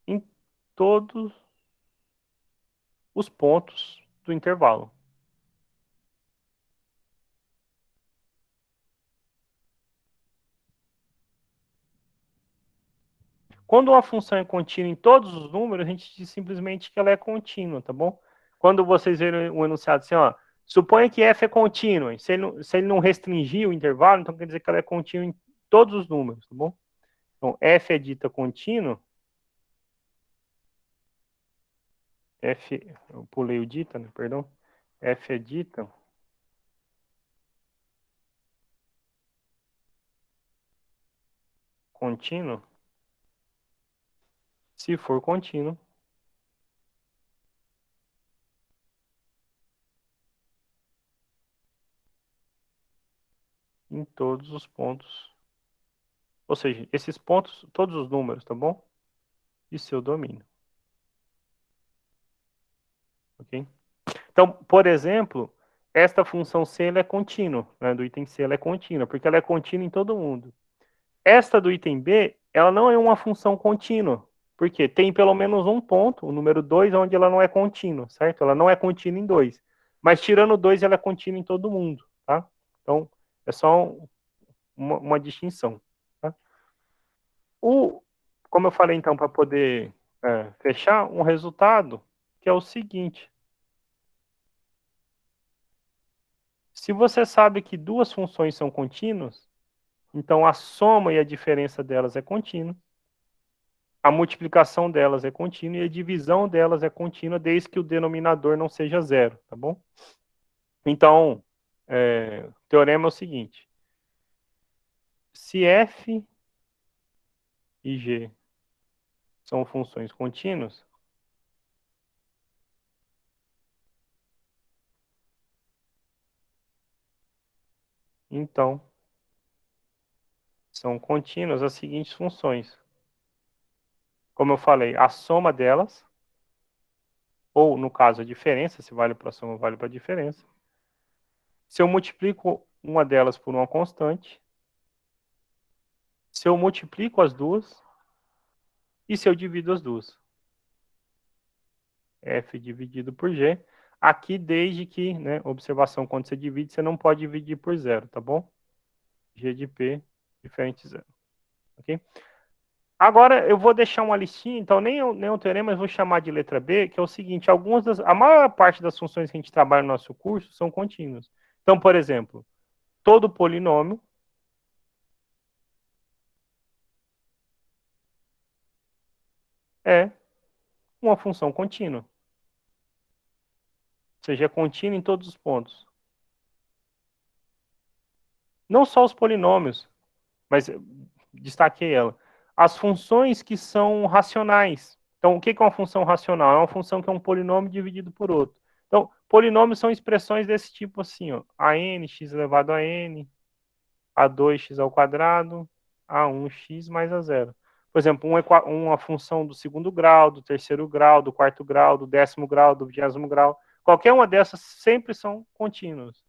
[SPEAKER 1] em todos os pontos do intervalo. Quando uma função é contínua em todos os números, a gente diz simplesmente que ela é contínua, tá bom? Quando vocês verem o enunciado assim, ó, suponha que f é contínuo. Se ele não restringir o intervalo, então quer dizer que ela é contínua em todos os números, tá bom? Então, f é dita contínua. Eu pulei o dita, né? Perdão. F é dita contínuo. Se for contínuo, em todos os pontos. Ou seja, esses pontos, todos os números, tá bom? De seu domínio. Ok? Então, por exemplo, esta função C ela é contínua, né? Do item C ela é contínua, porque ela é contínua em todo mundo. Esta do item B, ela não é uma função contínua, porque tem pelo menos um ponto, o número 2, onde ela não é contínua, certo? Ela não é contínua em 2. Mas tirando 2, ela é contínua em todo mundo, tá? Então, é só uma distinção. Tá? Como eu falei, então, para poder fechar, um resultado que é o seguinte. Se você sabe que duas funções são contínuas, então a soma e a diferença delas é contínua, a multiplicação delas é contínua e a divisão delas é contínua desde que o denominador não seja zero, tá bom? Então, o teorema é o seguinte. Se f e g são funções contínuas, então são contínuas as seguintes funções. Como eu falei, a soma delas, ou no caso a diferença, se vale para a soma, vale para a diferença. Se eu multiplico uma delas por uma constante, se eu multiplico as duas e se eu divido as duas. F dividido por G. Aqui, desde que, né, observação, quando você divide, você não pode dividir por zero, tá bom? G de P diferente de zero. Ok? Agora, eu vou deixar uma listinha, então nem o teorema, mas vou chamar de letra B, que é o seguinte, a maior parte das funções que a gente trabalha no nosso curso são contínuas. Então, por exemplo, todo polinômio é uma função contínua. Ou seja, é contínua em todos os pontos. Não só os polinômios, mas destaquei ela. As funções que são racionais. Então, o que é uma função racional? É uma função que é um polinômio dividido por outro. Então, polinômios são expressões desse tipo assim, ó. A(n), x elevado a n, a2x ao quadrado, a1x mais a zero. Por exemplo, uma função do segundo grau, do terceiro grau, do quarto grau, do 10º grau, do 20º grau. Qualquer uma dessas sempre são contínuas.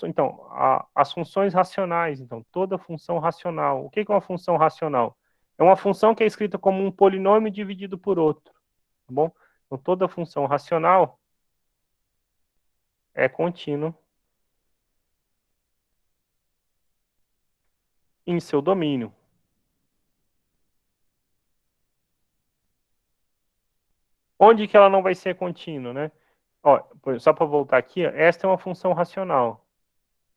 [SPEAKER 1] Então, as funções racionais, então, toda função racional. O que é uma função racional? É uma função que é escrita como um polinômio dividido por outro, tá bom? Então, toda função racional é contínua em seu domínio. Onde que ela não vai ser contínua, né? Ó, só para voltar aqui, ó, esta é uma função racional.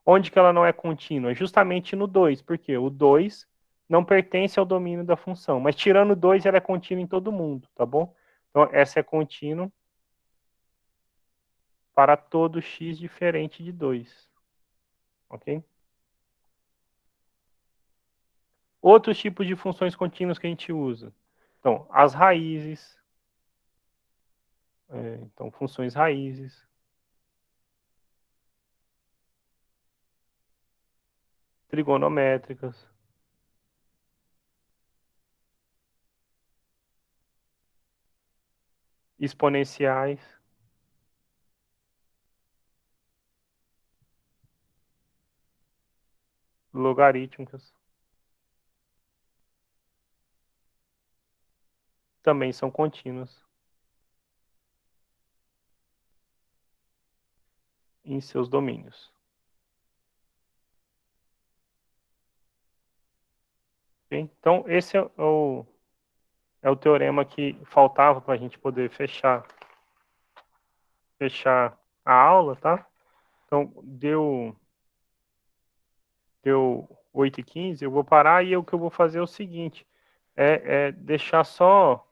[SPEAKER 1] Onde que ela não é contínua? Justamente no 2, porque o 2 não pertence ao domínio da função, mas tirando o 2, ela é contínua em todo mundo, tá bom? Então, essa é contínua para todo x diferente de 2, ok? Outros tipos de funções contínuas que a gente usa. Então, as raízes, então, funções raízes. trigonométricas, exponenciais, logarítmicas. Também são contínuas em seus domínios. Ok? Então, esse é o teorema que faltava para a gente poder fechar a aula, tá? Então, deu 8h15, eu vou parar e o que eu vou fazer é o seguinte, é deixar só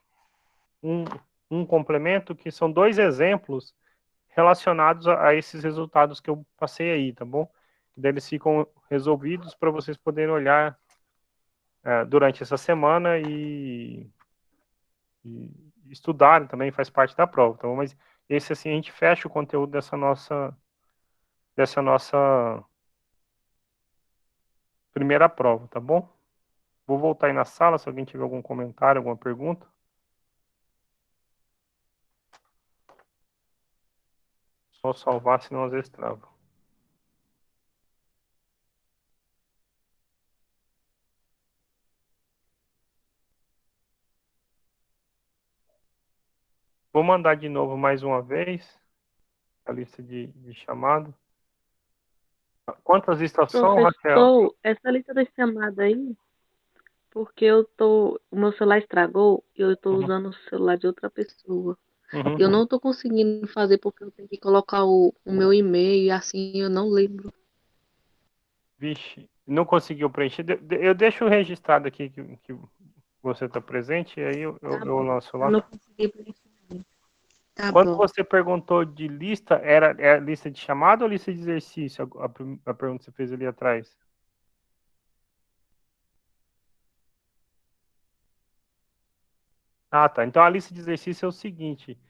[SPEAKER 1] um complemento, que são 2 exemplos relacionados a esses resultados que eu passei aí, tá bom? Daí eles ficam resolvidos para vocês poderem olhar durante essa semana e estudarem também, faz parte da prova, tá bom? Mas esse, assim, a gente fecha o conteúdo dessa nossa primeira prova, tá bom? Vou voltar aí na sala, se alguém tiver algum comentário, alguma pergunta. Só salvar, senão às vezes trava. Vou mandar de novo mais uma vez a lista de chamado. Quantas listas são, Raquel?
[SPEAKER 4] Professor, essa lista da chamada aí, porque o meu celular estragou e eu tô
[SPEAKER 1] Uhum.
[SPEAKER 4] usando o celular de outra pessoa.
[SPEAKER 1] Uhum.
[SPEAKER 4] Eu não tô conseguindo fazer porque eu tenho que colocar o meu e-mail e assim eu não lembro.
[SPEAKER 1] Vixe, não conseguiu preencher. Eu deixo registrado aqui que você está presente, e aí eu lanço
[SPEAKER 4] Eu
[SPEAKER 1] lá.
[SPEAKER 4] não consegui preencher. Tá
[SPEAKER 1] Quando
[SPEAKER 4] bom.
[SPEAKER 1] você perguntou de lista, era lista de chamada ou lista de exercício? A pergunta que você fez ali atrás. Ah, tá. Então a lista de exercício é o seguinte.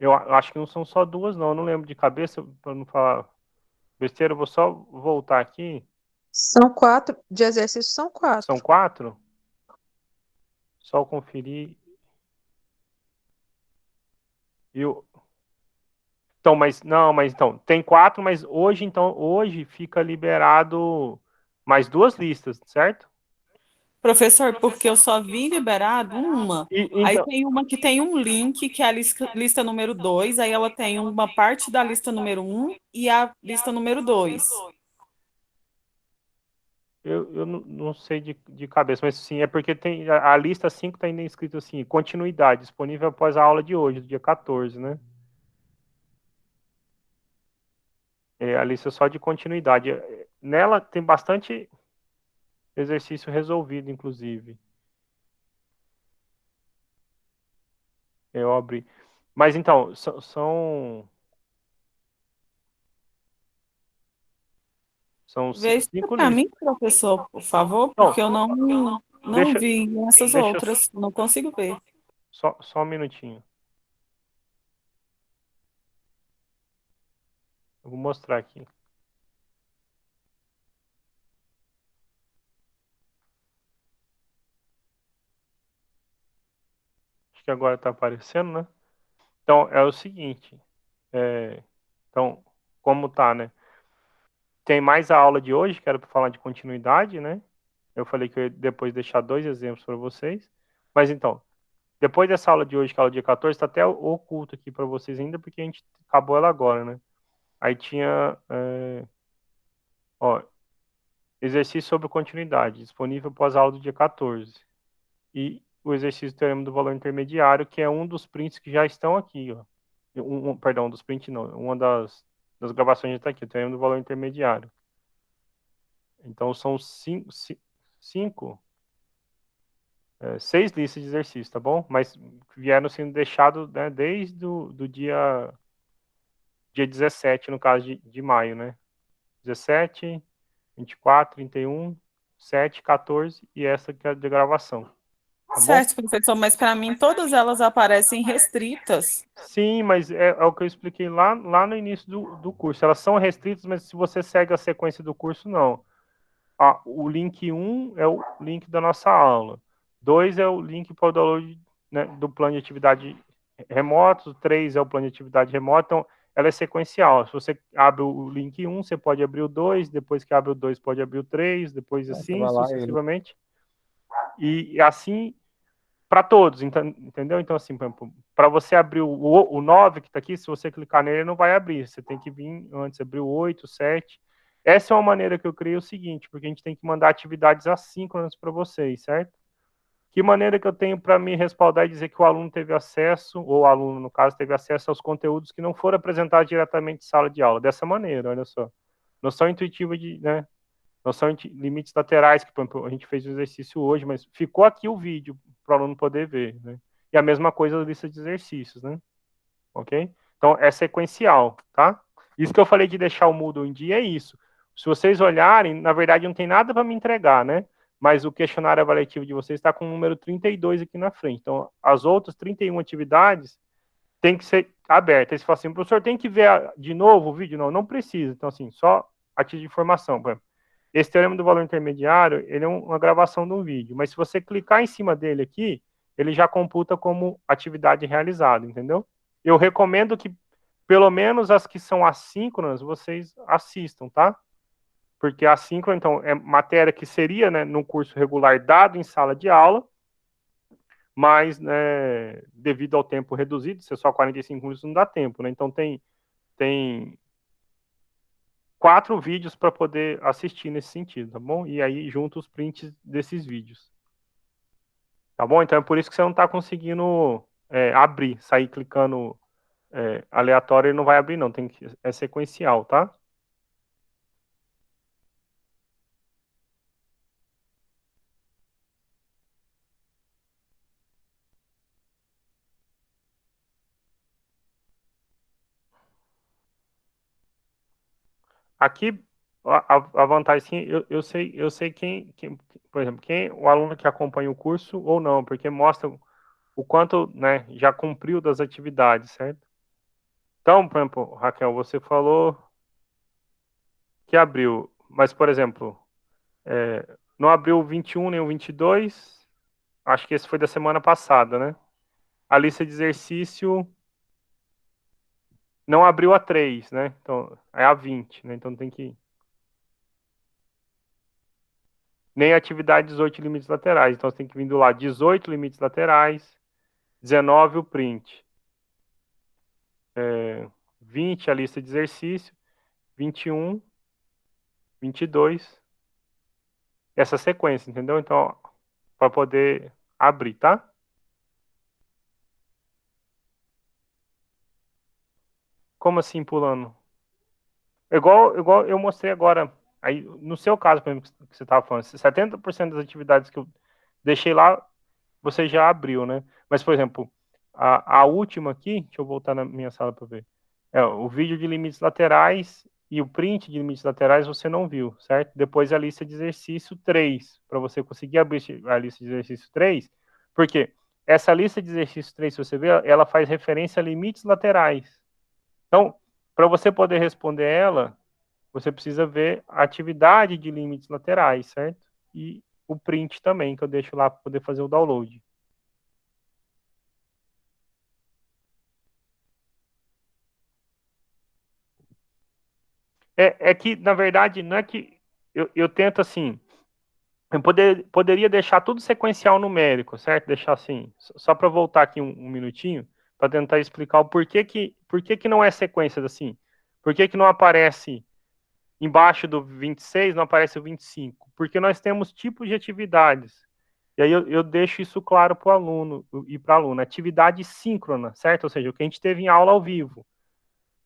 [SPEAKER 1] Eu acho que não são só 2, não. Eu não lembro de cabeça, para não falar besteira. Eu vou só voltar aqui.
[SPEAKER 2] São 4, de exercício são 4.
[SPEAKER 1] São 4? Só conferir. Então, mas então, tem 4, mas hoje fica liberado mais 2 listas, certo?
[SPEAKER 3] Professor, porque eu só vi liberado uma. Aí
[SPEAKER 1] Então,
[SPEAKER 3] tem uma que tem um link, que é a lista número 2, aí ela tem uma parte da lista número 1 e a lista número 2.
[SPEAKER 1] eu não sei de cabeça, mas sim, é porque tem a lista 5 está ainda escrito assim, continuidade, disponível após a aula de hoje, do dia 14, né? É a lista só de continuidade. Nela tem bastante exercício resolvido, inclusive. Eu abri. Mas então, são
[SPEAKER 3] Vê isso
[SPEAKER 1] 5
[SPEAKER 3] para
[SPEAKER 1] listas.
[SPEAKER 3] mim, professor, por favor,
[SPEAKER 1] Não,
[SPEAKER 3] porque eu não
[SPEAKER 1] deixa,
[SPEAKER 3] vi essas
[SPEAKER 1] deixa
[SPEAKER 3] outras, não consigo ver.
[SPEAKER 1] só um minutinho. Eu vou mostrar aqui. Acho que agora está aparecendo, né? Então, é o seguinte. Então, como tá, né? Tem mais a aula de hoje, que era para falar de continuidade, né? Eu falei que eu ia depois deixar 2 exemplos para vocês. Mas então, depois dessa aula de hoje, que é a aula dia 14, está até oculto aqui para vocês ainda, porque a gente acabou ela agora, né? Aí tinha, ó, exercício sobre continuidade, disponível após a aula do dia 14. E o exercício do teorema do valor intermediário, que é um dos prints que já estão aqui, ó. Perdão, dos prints não, uma das gravações já está aqui, o teorema do valor intermediário. Então são 6 listas de exercícios, tá bom? Mas vieram sendo deixados, né, desde do dia 17, no caso de maio, né? 17, 24, 31, 7, 14 e essa que é a de gravação. Tá bom?
[SPEAKER 3] Certo, professor, mas para mim todas elas aparecem restritas.
[SPEAKER 1] Sim, mas é o que eu expliquei lá no início do curso. Elas são restritas, mas se você segue a sequência do curso, não. O link 1 é o link da nossa aula. 2 é o link para o download, né, do plano de atividade remoto. 3 é o plano de atividade remoto. Então, ela é sequencial. Se você abre o link 1, você pode abrir o 2, depois que abre o 2, pode abrir o 3, depois assim, sucessivamente. E assim para todos, entendeu? Então, assim, para você abrir o 9 que está aqui, se você clicar nele, ele não vai abrir. Você tem que vir antes, abrir o 8, o 7. Essa é uma maneira que eu criei o seguinte, porque a gente tem que mandar atividades assíncronas para vocês, certo? Que maneira que eu tenho para me respaldar e dizer que o aluno teve acesso, ou o aluno, no caso, teve acesso aos conteúdos que não foram apresentados diretamente em sala de aula? Dessa maneira, olha só. Noção intuitiva de, né? Noção de limites laterais, que a gente fez o exercício hoje, mas ficou aqui o vídeo para o aluno poder ver, né? E a mesma coisa a lista de exercícios, né? Ok? Então, é sequencial, tá? Isso que eu falei de deixar o Moodle em dia é isso. Se vocês olharem, na verdade não tem nada para me entregar, né? Mas o questionário avaliativo de vocês está com o número 32 aqui na frente. Então, as outras 31 atividades têm que ser abertas. Aí você fala assim, professor, tem que ver de novo o vídeo? Não, não precisa. Então, assim, só a título de informação. Por exemplo, esse teorema do valor intermediário, ele é uma gravação de um vídeo. Mas se você clicar em cima dele aqui, ele já computa como atividade realizada, entendeu? Eu recomendo que, pelo menos as que são assíncronas, vocês assistam, tá? Porque assíncrona, então, é matéria que seria, né, num curso regular dado em sala de aula, mas, né, devido ao tempo reduzido, se é só 45 minutos, não dá tempo, né? Então, tem 4 vídeos para poder assistir nesse sentido, tá bom? E aí, junto os prints desses vídeos. Tá bom? Então, é por isso que você não está conseguindo abrir, sair clicando aleatório, ele não vai abrir, não. É sequencial, tá? Aqui, a vantagem, sim, eu sei quem, por exemplo, o aluno que acompanha o curso ou não, porque mostra o quanto, né, já cumpriu das atividades, certo? Então, por exemplo, Raquel, você falou que abriu, mas, por exemplo, não abriu o 21 nem o 22, acho que esse foi da semana passada, né? A lista de exercício não abriu a 3, né? Então, é a 20, né? Então tem que... Nem a atividade 18 limites laterais. Então você tem que vir do lado 18 limites laterais, 19 o print. 20 a lista de exercício, 21, 22. Essa sequência, entendeu? Então, para poder abrir, tá? Como assim pulando? Igual eu mostrei agora. Aí, no seu caso, por exemplo, que você estava falando, 70% das atividades que eu deixei lá, você já abriu, né? Mas, por exemplo, a última aqui, deixa eu voltar na minha sala para ver. O vídeo de limites laterais e o print de limites laterais você não viu, certo? Depois a lista de exercício 3, para você conseguir abrir a lista de exercício 3, porque essa lista de exercício 3, se você ver, ela faz referência a limites laterais. Então, para você poder responder ela, você precisa ver a atividade de limites laterais, certo? E o print também, que eu deixo lá para poder fazer o download. É que, na verdade, não é que eu tento assim, eu poderia deixar tudo sequencial numérico, certo? Deixar assim, só para voltar aqui um minutinho, para tentar explicar o por que não é sequência assim. Por que não aparece embaixo do 26, não aparece o 25? Porque nós temos tipos de atividades. E aí eu deixo isso claro para o aluno e para a aluna. Atividade síncrona, certo? Ou seja, o que a gente teve em aula ao vivo.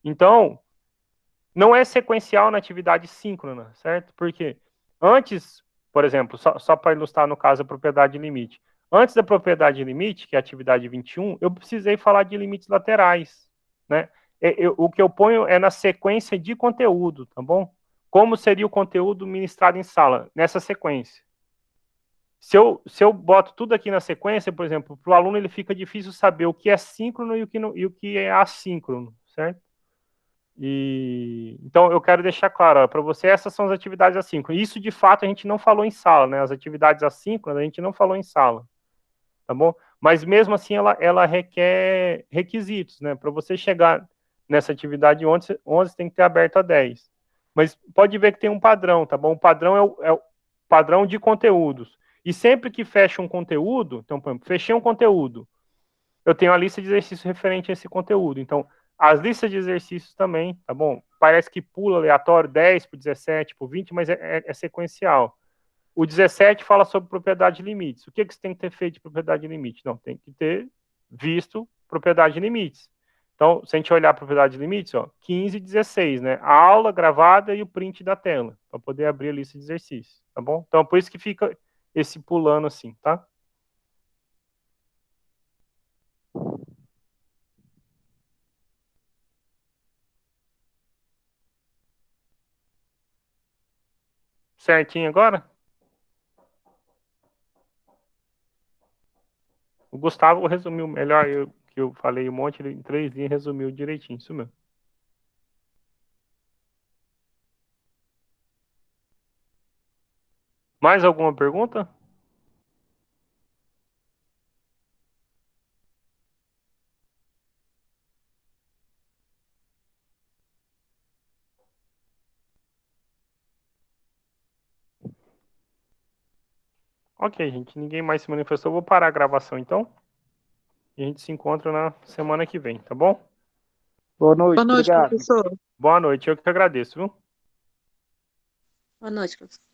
[SPEAKER 1] Então, não é sequencial na atividade síncrona, certo? Porque antes, por exemplo, só para ilustrar no caso a propriedade limite. Antes da propriedade limite, que é a atividade 21, eu precisei falar de limites laterais, né? O que eu ponho é na sequência de conteúdo, tá bom? Como seria o conteúdo ministrado em sala, nessa sequência. Se eu boto tudo aqui na sequência, por exemplo, para o aluno ele fica difícil saber o que é síncrono e o que é assíncrono, certo? Então, eu quero deixar claro, para você, essas são as atividades assíncronas. Isso, de fato, a gente não falou em sala, né? As atividades assíncronas, a gente não falou em sala, tá bom? Mas, mesmo assim, ela requer requisitos, né? Para você chegar nessa atividade 11 tem que ter aberto a 10. Mas pode ver que tem um padrão, tá bom? O padrão é o padrão de conteúdos. E sempre que fecha um conteúdo, então, por exemplo, fechei um conteúdo, eu tenho a lista de exercícios referente a esse conteúdo. Então, as listas de exercícios também, tá bom? Parece que pula aleatório 10 para 17, para 20, mas é sequencial. O 17 fala sobre propriedade de limites. O que você tem que ter feito de propriedade de limite? Não, tem que ter visto propriedade de limites. Então, se a gente olhar a propriedade de limites, ó, 15 e 16, né? A aula gravada e o print da tela, para poder abrir a lista de exercícios, tá bom? Então, por isso que fica esse pulando assim, tá? Certinho agora? O Gustavo resumiu melhor, que eu falei um monte, ele em 3 linhas resumiu direitinho, isso mesmo. Mais alguma pergunta? Ok, gente, ninguém mais se manifestou. Vou parar a gravação então. E a gente se encontra na semana que vem, tá bom?
[SPEAKER 6] Boa noite,
[SPEAKER 2] Boa noite,
[SPEAKER 6] obrigado.
[SPEAKER 2] professor.
[SPEAKER 1] Boa noite, eu que agradeço, viu?
[SPEAKER 4] Boa noite, professor.